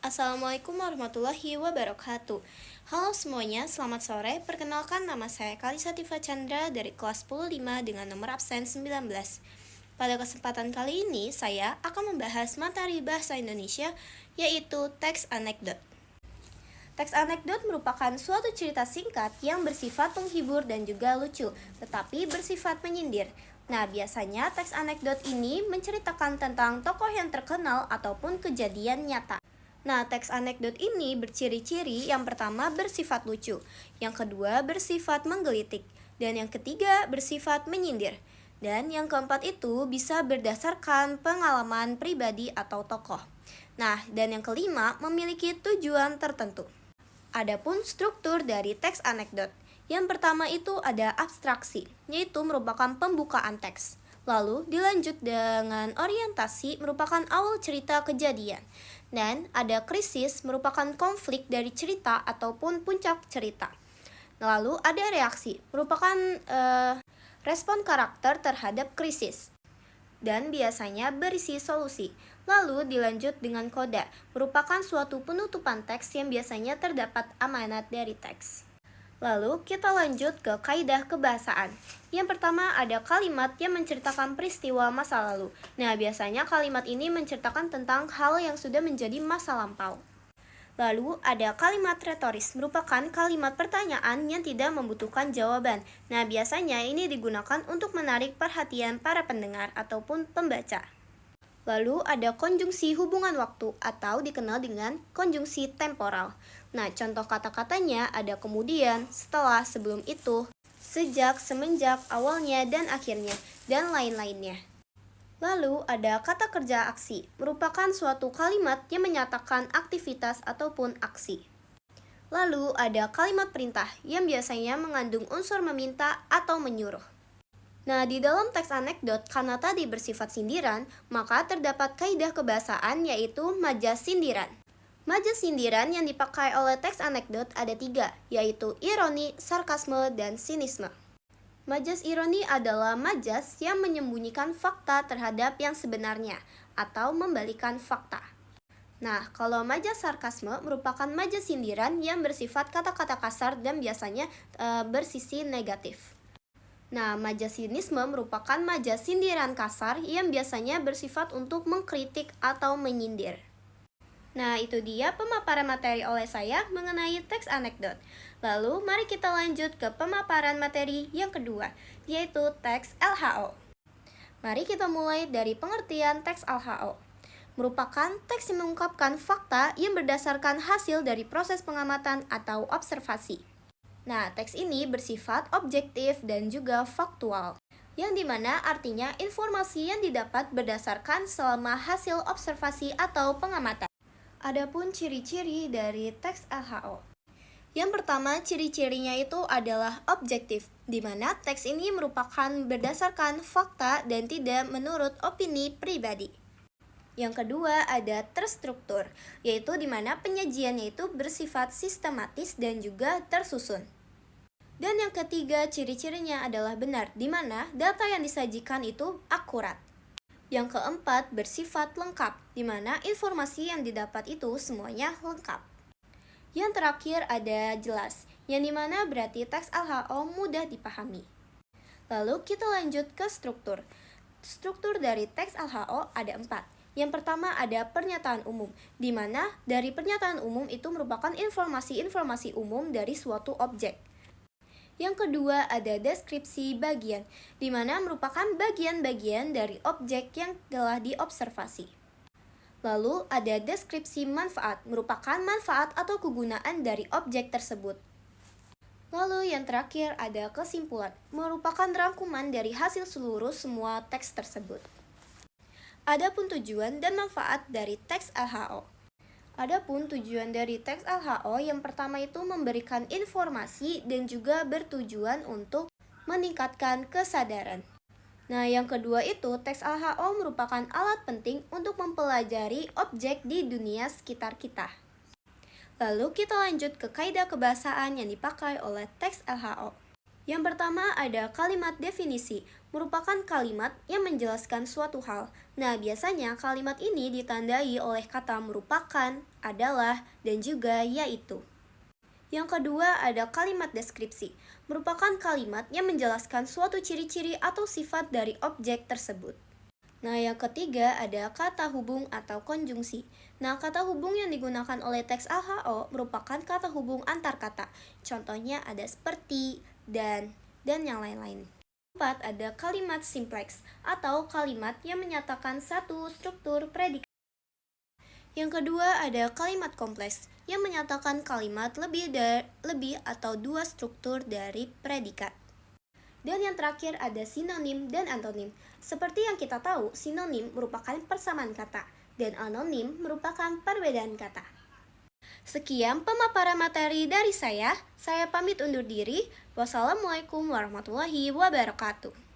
Assalamualaikum warahmatullahi wabarakatuh. Halo semuanya, selamat sore. Perkenalkan, nama saya Kalisa Tifa Chandra dari kelas 105 dengan nomor absen 19. Pada kesempatan kali ini, saya akan membahas materi bahasa Indonesia, yaitu teks anekdot. Teks anekdot merupakan suatu cerita singkat yang bersifat menghibur dan juga lucu, tetapi bersifat menyindir. Nah, biasanya teks anekdot ini menceritakan tentang tokoh yang terkenal ataupun kejadian nyata. Nah, teks anekdot ini berciri-ciri yang pertama bersifat lucu, yang kedua bersifat menggelitik, dan yang ketiga bersifat menyindir. Dan yang keempat itu bisa berdasarkan pengalaman pribadi atau tokoh. Nah, dan yang kelima memiliki tujuan tertentu. Adapun struktur dari teks anekdot. Yang pertama itu ada abstraksi, yaitu merupakan pembukaan teks. Lalu dilanjut dengan orientasi merupakan awal cerita kejadian. Dan ada krisis merupakan konflik dari cerita ataupun puncak cerita. Lalu ada reaksi merupakan respon karakter terhadap krisis. Dan biasanya berisi solusi. Lalu dilanjut dengan koda, merupakan suatu penutupan teks yang biasanya terdapat amanat dari teks. Lalu kita lanjut ke kaidah kebahasaan. Yang pertama ada kalimat yang menceritakan peristiwa masa lalu. Nah, biasanya kalimat ini menceritakan tentang hal yang sudah menjadi masa lampau. Lalu ada kalimat retoris, merupakan kalimat pertanyaan yang tidak membutuhkan jawaban. Nah, biasanya ini digunakan untuk menarik perhatian para pendengar ataupun pembaca. Lalu ada konjungsi hubungan waktu atau dikenal dengan konjungsi temporal. Nah, contoh kata-katanya ada kemudian, setelah, sebelum itu, sejak, semenjak, awalnya, dan akhirnya, dan lain-lainnya. Lalu ada kata kerja aksi, merupakan suatu kalimat yang menyatakan aktivitas ataupun aksi. Lalu ada kalimat perintah yang biasanya mengandung unsur meminta atau menyuruh. Nah, di dalam teks anekdot, karena tadi bersifat sindiran, maka terdapat kaidah kebahasaan yaitu majas sindiran. Majas sindiran yang dipakai oleh teks anekdot ada 3, yaitu ironi, sarkasme, dan sinisme. Majas ironi adalah majas yang menyembunyikan fakta terhadap yang sebenarnya, atau membalikan fakta. Nah, kalau majas sarkasme merupakan majas sindiran yang bersifat kata-kata kasar dan biasanya bersisi negatif. Nah, majas sinisme merupakan majas sindiran kasar yang biasanya bersifat untuk mengkritik atau menyindir. Nah, itu dia pemaparan materi oleh saya mengenai teks anekdot. Lalu, mari kita lanjut ke pemaparan materi yang kedua, yaitu teks LHO. Mari kita mulai dari pengertian teks LHO. Merupakan teks yang mengungkapkan fakta yang berdasarkan hasil dari proses pengamatan atau observasi. Nah, teks ini bersifat objektif dan juga faktual, yang dimana artinya informasi yang didapat berdasarkan selama hasil observasi atau pengamatan. Adapun ciri-ciri dari teks LHO. Yang pertama, ciri-cirinya itu adalah objektif, di mana teks ini merupakan berdasarkan fakta dan tidak menurut opini pribadi. Yang kedua ada terstruktur, yaitu di mana penyajiannya itu bersifat sistematis dan juga tersusun. Dan yang ketiga, ciri-cirinya adalah benar, di mana data yang disajikan itu akurat. Yang keempat, bersifat lengkap, di mana informasi yang didapat itu semuanya lengkap. Yang terakhir ada jelas, yang dimana berarti teks LHO mudah dipahami. Lalu kita lanjut ke struktur. Struktur dari teks LHO ada 4. Yang pertama ada pernyataan umum, di mana dari pernyataan umum itu merupakan informasi-informasi umum dari suatu objek. Yang kedua ada deskripsi bagian, di mana merupakan bagian-bagian dari objek yang telah diobservasi. Lalu ada deskripsi manfaat, merupakan manfaat atau kegunaan dari objek tersebut. Lalu yang terakhir ada kesimpulan, merupakan rangkuman dari hasil seluruh semua teks tersebut. Adapun tujuan dan manfaat dari teks LHO. Adapun tujuan dari teks LHO yang pertama itu memberikan informasi dan juga bertujuan untuk meningkatkan kesadaran. Nah, yang kedua itu teks LHO merupakan alat penting untuk mempelajari objek di dunia sekitar kita. Lalu kita lanjut ke kaidah kebahasaan yang dipakai oleh teks LHO. Yang pertama ada kalimat definisi, merupakan kalimat yang menjelaskan suatu hal. Nah, biasanya kalimat ini ditandai oleh kata merupakan, adalah, dan juga yaitu. Yang kedua ada kalimat deskripsi, merupakan kalimat yang menjelaskan suatu ciri-ciri atau sifat dari objek tersebut. Nah, yang ketiga ada kata hubung atau konjungsi. Nah, kata hubung yang digunakan oleh teks LHO merupakan kata hubung antar kata. Contohnya ada seperti, dan yang lain-lain. Keempat, ada kalimat simpleks atau kalimat yang menyatakan satu struktur predikat. Yang kedua ada kalimat kompleks yang menyatakan kalimat lebih atau dua struktur dari predikat. Dan yang terakhir ada sinonim dan antonim. Seperti yang kita tahu, sinonim merupakan persamaan kata dan anonim merupakan perbedaan kata. Sekian pemaparan materi dari saya pamit undur diri. Wassalamualaikum warahmatullahi wabarakatuh.